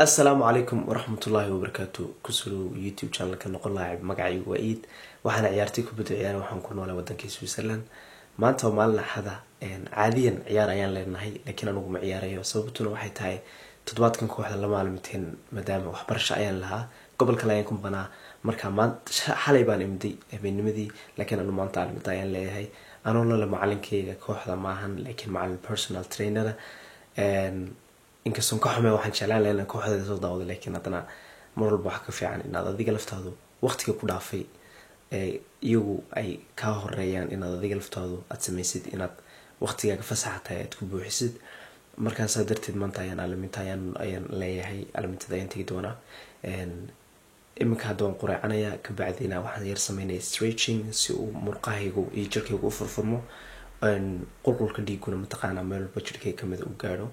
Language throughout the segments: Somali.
السلام عليكم ورحمة الله وبركاته. كسروا يوتيوب channel كان نقول لاعب مقعي وعيد وحنا عيارتي كبدو عيار وحن كنا ولا ودن كيسوي سلن ما أنت ومالنا حدا عاديا عيار عيان لنا هي لكن أنا قم عياري وسببتنا واحد هاي تدوات كان كوحدة لما علمتين مدام وحبرش عيان لها قبل كلا يكون بنا مركا ما حالي بان إمدي بين مدي لكن أنا ما أنت علمت عيان لي هاي أنا ولا معلم كي كوحدة معهن لكن مع البيرسونال ترينر inkastoo kooxme waxaan jeclaan lahayn inaan kooxda soo daawado laakiin hadana mar walba waxa ka fiican inaad adiga laftaadu waqtiga ku dhaafay iyagu ay ka horeeyaan inaad adiga laftaadu aad samaysid inaad waqtiga ka fasaxatay aad ku buuxisid markaas darteed maanta ayaan leeyahay alamintada intii doona iminka hadda waan quraanaya ka bacdina waxaan yar sameynay stretching si uu murqahaygu iyo jirkaygu u furfurmo qulqulka dhiiguna mataqaana meel walba jirkayga kamid u gaaro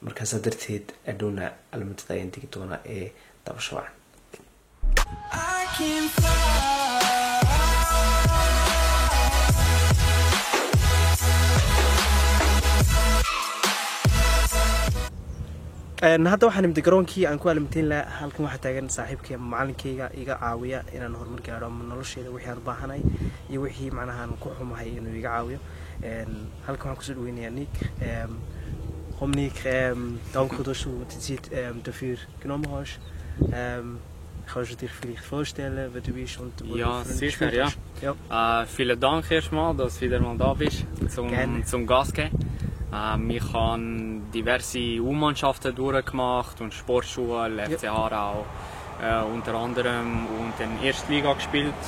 markaas darteed aduna alamintada intii doona ee dabasho wacan hadda waxaan imid garoonkii aan ku alaminteen la halkan waxa taagan saaxiibkay macallinkayga iga caawiya inaan horumar gaaro nolosheeda wixii aan baahanay iyo wixii macnaha aan ku xumahay inuu iga caawiyo halkan waxaan ku soo dhaweynayaa Nick Nick, danke, dass du die Zeit dafür genommen hast. Kannst du dich vielleicht vorstellen, wer du bist und wo ja, du sicher, ja. Ja. Vielen Dank erstmal, dass du wieder mal da bist zum Gast geben. Ich habe diverse U-Mannschaften durchgemacht und Sportschule, FC Aarau unter anderem und in Erstliga gespielt.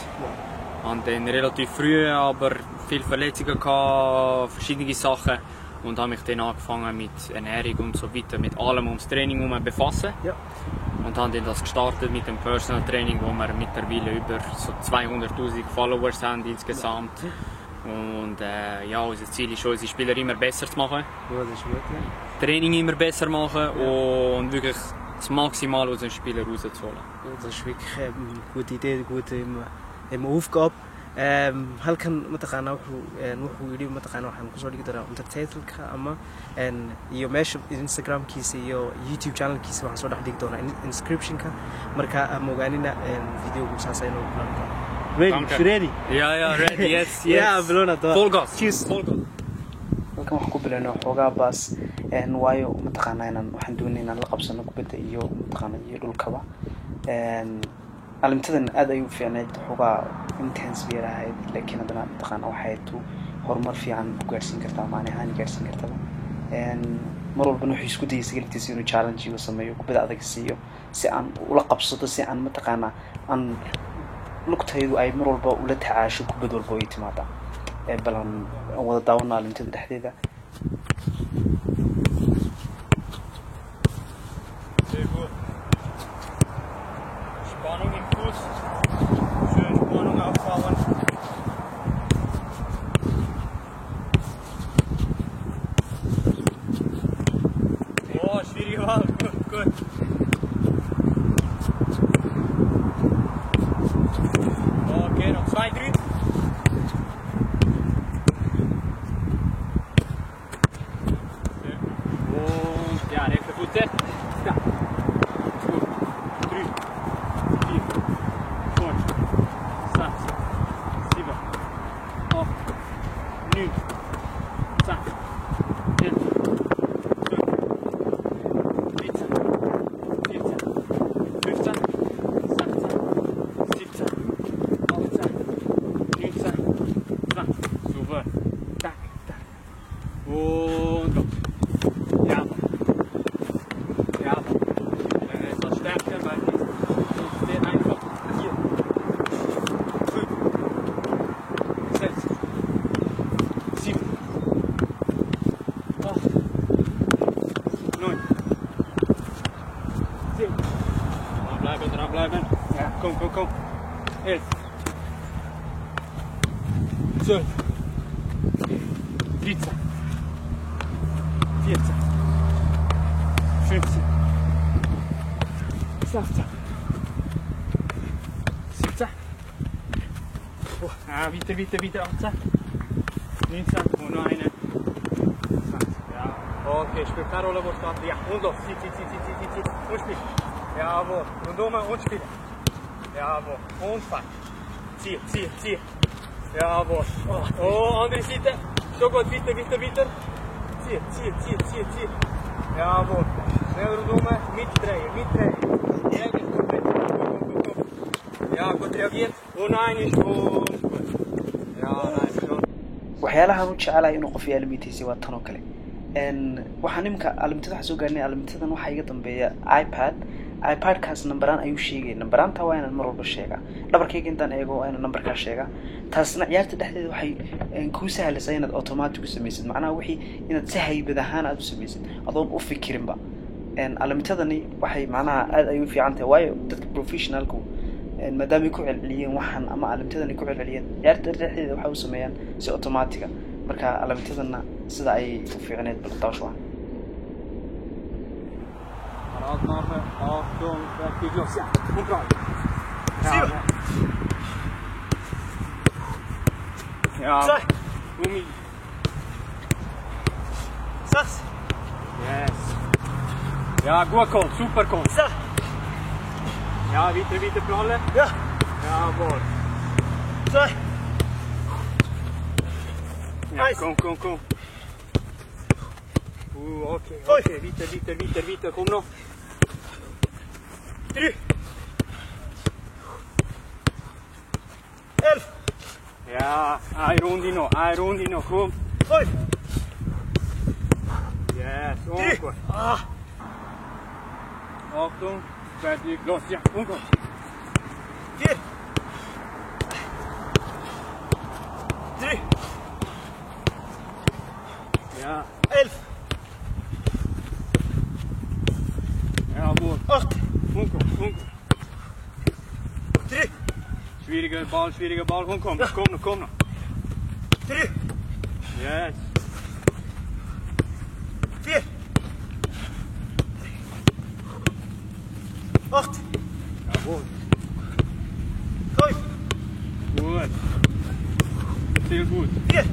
Habe dann relativ früh aber viele Verletzungen gehabt, verschiedene Sachen. Und habe mich dann angefangen mit Ernährung und so weiter, mit allem ums Training befassen. Ja. Und habe dann das gestartet mit dem Personal Training, wo wir mittlerweile über so 200.000 Followers haben insgesamt. Ja. Und ja, unser Ziel ist, unsere Spieler immer besser zu machen. Ja, das ist gut, ja. Training immer besser machen und wirklich das Maximale aus den Spielern rauszuholen. Ja, das ist wirklich eine gute Idee, eine gute Aufgabe. halkan mataqaana wuxuu yiri mataqaana waxaan ku soo dhigi doonaa untertitleka ama iyo meesha Instagramkiisa iyo YouTube channelkiisa waxaan soo dhigi doonaa inscriptionka marka ama ogaanina videogu saasayno ready yeah ready yes yeah blona full gas cheers halkan waxaan ku bilaynaa xogaa baas waayo mataqaana inaan waxaan doonaynaa inaan la qabsano kubadda iyo mataqaana iyo dhulkaba alimtadan aad ay u fiicnayd xogaa intense beerahayd laakiin hadana mataqaana waxay tu horumar fiican ku gaarsiin kartaa macnaheedu gaarsiin kartaa mar walba wuxuu isku dayay sigaltiisa inuu challenge iyo sameeyo kubadda adag siiyo si aan ula qabsado si aan mataqaana aan lugtaydu ay mar walba ula tacaasho kubadda walba ay timaada balan wada daawana alimtada dhexdeeda Spannung im Fuß, schön Spannung aufbauen. Oh, schwierig war, gut. Okay, noch 2, 3. Und ja, rechte Fuß. Ja. Und go. Ja. Ja. Wenn wir etwas stärker, weil es steht einfach hier. 5, 6, 7, 8, 9, 10. Dran bleiben. Ja, komm. 11, 12, 13. 14, 15, 16, 17, weiter, 18, 19 und noch eine, 20, ja, Okay, spiel keine Rolle, wo es steht. Ja, und los. Zieh. Und spiel. Jawohl. Rundum und spiel. Jawohl. Und fahr. Zieh. Jawohl. Oh, andere Seite. So gut, weiter. Zieh. Jawohl. Schnell rundum, mitdrehen. Ja, gut reagiert. Und nein, ist gut. Ja, nice. waxyaalahan u jecelahay inuu qof aalimiitiisa waa tan oo kale waxaan imka aalimitada soo gaarnay aalimidadan waxa iga dambeeya iPad-kaas nambaraan ayuu sheegay nambaraanta waa inaan mar walba sheegaa dhabarkayga intaan eego waa inaan nambarkaa sheegaa taasna ciyaarta dhexdeeda waxay kuu sahlaysaa inaad automatic u samaysid macnaha wixii inaad si haybad ahaan aad u samaysid adoon u fikirinba aalimtadani waxay macnaha aad ay u fiican tahay waayo dadka professionalku maadaama ay ku celceliyeen waxaan ama aalimtadani ku celceliyeen ciyaarta dhexdeeda waxa u sameeyaan si automatic marka aalimtadana sida ay u fiicneed balqaashwa Radmacher, Achtung, fertig, los, ja, und drauf. Ja, Gummi. 6. Yes. Ja, gut Call, super Call. 7. Ja, weiter prallen. Ja. Jawohl. 2. Ja, Eins. komm. Okay, weiter, komm noch. 3. 11. Ja, eine Runde noch, komm. 5. Yes, 3. und gut. Achtung, fertig, los, ja, und gut. 4. 3. Ja, 11. jawohl. 8. Und gut. 3. Schwieriger Ball, komm noch. 3. Yes. 4. 8. Jawohl. 5. Gut. Sehr gut. 4.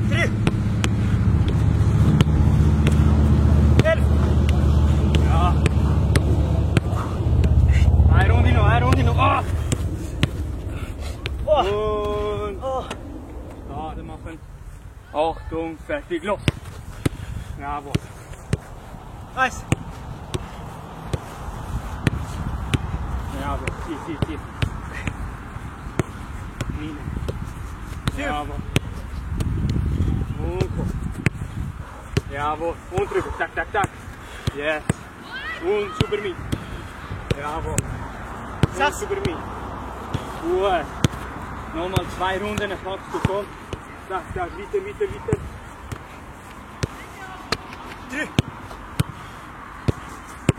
3. 11. Ja. Eine Runde noch. Ah. Oh. Und Oh. gerade machen. Achtung, fertig, los. Jawohl. 1. Jawohl. Zieh. Mine. 4. Jawohl. Und komm. Jawohl. Und drüber. Tak. Yes. Und super mit. Jawohl. Und 6. super mit. Gut. Nochmal 2 Runden, dann packst du, komm. Tak, weiter. 3.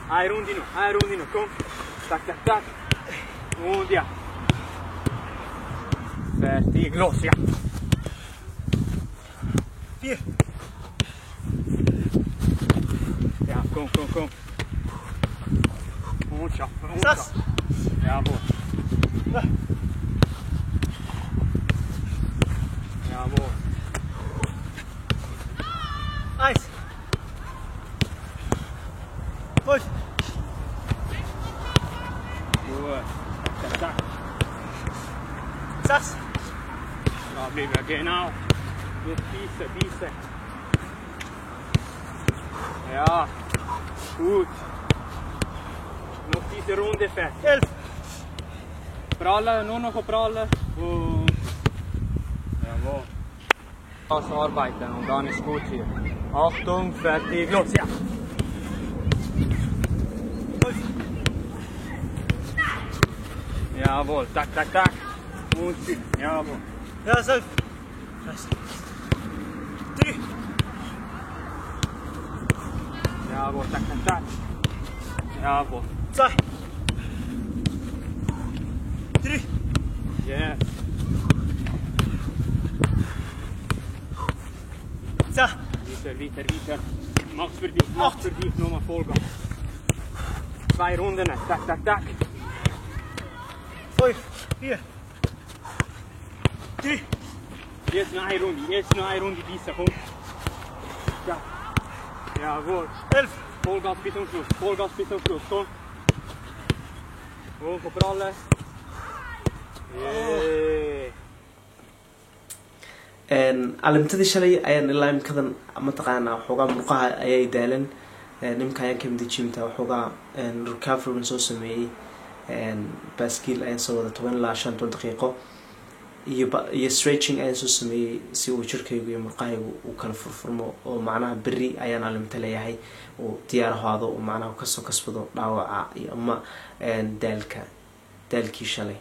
Eine Runde noch, komm. Tak. Und ja. Fertig, los, ja. 4. Ja, komm. Und schaffen. 6. Jawohl. Jawohl. 1. 5. Gut. Tak. 6. Da bleiben wir, genau. Jetzt bissen. Ja. Gut. Noch diese Runde fertig. 11. Prallen, nur noch prallen. Und jawohl. Ausarbeiten und dann ist gut hier. Achtung, fertig, los, ja. 5. Jawohl, tak. Und zieh, jawohl. Ja, 12. 3. Jawohl, tak. Jawohl. 2. 3. Yes. 10. Weiter. Mach's für dich, nochmal Vollgas. 2 Runden, tak. 5. 4. 3. Jetzt noch eine Runde, diese, komm. Jawohl. 11. Vollgas bis zum Schluss. Vollgas bis zum Schluss. Komm. Hoch op alles. calaamtadii shalay ayaan ilaa imkadan mataqaanaa waxoogaa murqaha ayay daalan nimka ayaan kamid jimta waxoogaa recovery soo sameeyey baaskiil ayaan soo wada 10 ilaa 5 daqiiqo iyo stretching ayaan soo sameeyey si uu jirkaygu iyo murqahaygu u kala furfurmo oo macnaha berri ayaan calaamta leeyahay oo diyaar ahaado oo macnaha kasoo kasbado dhaawaca iyo ama daalkii shalay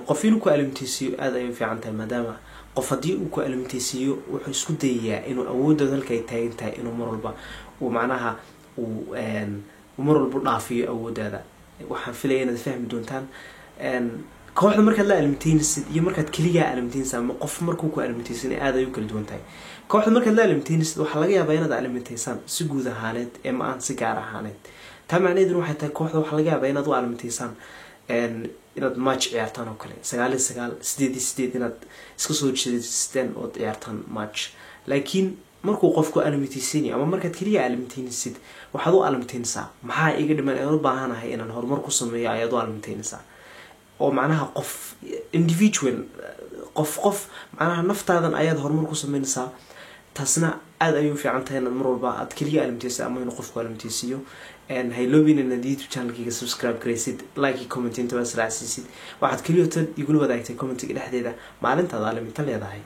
qof inuu ku calaamtiisiyo aad ay u fiican tahay maadaama qof haddii uu ku calaamtiisiyo wuxuu isku dayayaa inuu awoodda halka ay taagan tahay inuu mar walba uu macnaha uu mar walba dhaafiyo awooddaada waxaan filayaa inaad fahmi doontaan kooxda markaad la calaamtiinaysid iyo markaad kaliya calaamtiinaysid ama qof markuu ku calaamtiisin aad ay u kala duwan tahay kooxda markaad la calaamtiinaysid waxa laga yaabaa inaad calaamtiisaan si guud ahaaneed ee ma aan si gaar ahaaneed taa macnaheedu waxay tahay kooxda waxa laga yaabaa inaad u calaamtiisaan inaad match ciyaartaan oo kale 9-9 8-8 inaad iska soo jeedisteen oo ciyaartaan match laakiin markuu qofku calaamtiisini ama markaad kaliya calaamtiinaysid waxaad u calaamtiinaysaa maxaa iga dhiman ee u baahanahay inaan horumar ku sameeyo ayaad u calaamtiinaysaa oo macnaha qof individual qof macnaha naftaadan ayaad horumar ku sameynaysaa taasna aad ayuu fiican tahay inaad mar walba aad kaliya calaamtiisa ama inuu qofku calaamtiisiyo hayloobin inaad YouTube channelkiga subscribe garaysid like iyo comment inta waa raacsiisid waxaad kaliya tad igula wadaagtay commentiga dhexdeeda maalintaad calaamita leedahay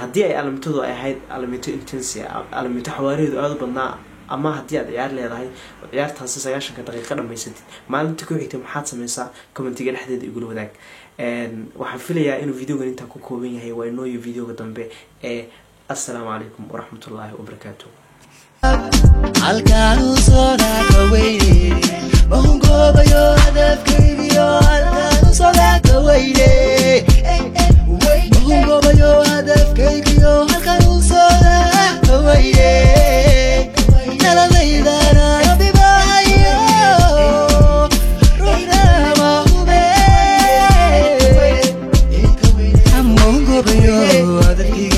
haddii ay calaamtadu ay ahayd calaamito intense calaamito xawaareedu aad u badnaa ama haddii aad ciyaar leedahay oo ciyaartaasi 90 daqiiqo dhamaysatid maalinta ku xigtay maxaad sameysaa commentiga dhexdeeda igula wadaag waxaan filayaa inuu videogan inta ku kooban yahay waa inoo iyo videoga dambe assalaamu calaykum waraxmatullaahi wabarakaatuh halkaan u soo dhaakaweyne mahungoobayo hadafkaygiyo halkaan u soo dhaakaweyne mahungoobayo hadafkaygiyo halkaan u soo dhaakaweyne nalabaydana rabibahayo rugnama hube mahungoobayo hadafkaygiyo